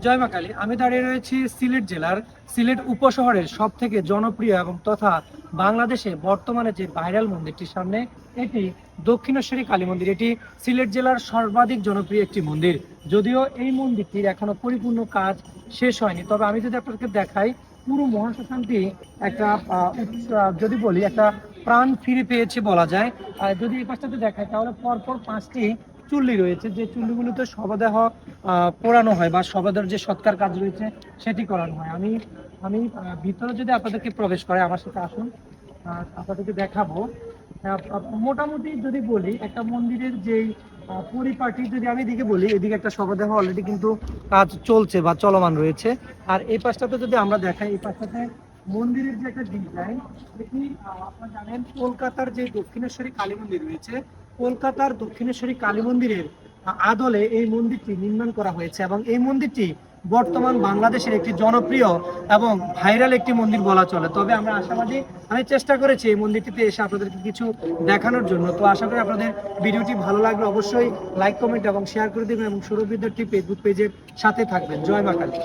জয় মা কালী। আমি দাঁড়িয়ে রয়েছি সিলেট জেলার সিলেট উপশহরের সব থেকে জনপ্রিয় এবং তথা বাংলাদেশে বর্তমানে যে ভাইরাল মন্দিরটির সামনে। এটি দক্ষিণেশ্বরী কালী মন্দির। এটি সিলেট জেলার সর্বাধিক জনপ্রিয় একটি মন্দির। যদিও এই মন্দিরটির এখনো পরিপূর্ণ কাজ শেষ হয়নি, তবে আমি যদি আপনাদেরকে দেখাই, পুরো মহাশ্মশানটি একটা যদি বলি একটা প্রাণ ফিরে পেয়েছে বলা যায়। যদি এই পাশটাতে দেখায় তাহলে পরপর 5টি চুল্লি রয়েছে, যে চুল্লিগুলোতে শবদেহ পোড়ানো হয় বা শবদের যে সৎকার কাজ রয়েছে সেটি করানো হয়। আমি আমি ভিতরে যদি আপনাদেরকে প্রবেশ করে আমার সাথে আসুন, আপনাদেরকে দেখাবো। মোটামুটি যদি বলি একটা মন্দিরের যেই পরিপাটি, যদি আমি এদিকে বলি, এদিকে একটা শবদেহ অলরেডি কিন্তু কাজ চলছে বা চলমান রয়েছে। আর এই পাশটাতে যদি আমরা দেখাই, এই পাশটাতে মন্দিরের যে একটা ডিজাইন, এটি আপনারা জানেন কলকাতার যে দক্ষিণেশ্বরী কালী মন্দির রয়েছে, কলকাতার দক্ষিণেশ্বরী কালী মন্দিরের আদলে এই মন্দিরটি নির্মাণ করা হয়েছে। এবং এই মন্দিরটি বর্তমান বাংলাদেশের একটি জনপ্রিয় এবং ভাইরাল একটি মন্দির বলা চলে। তবে আমরা আশাবাদী, আমি চেষ্টা করেছি এই মন্দিরটিতে এসে আপনাদেরকে কিছু দেখানোর জন্য। তো আশা করি আপনাদের ভিডিওটি ভালো লাগলে অবশ্যই লাইক, কমেন্ট এবং শেয়ার করে দেবেন এবং সৌরভ বিদ্যার্থী ফেসবুক পেজের সাথে থাকবেন। জয় মা কালী।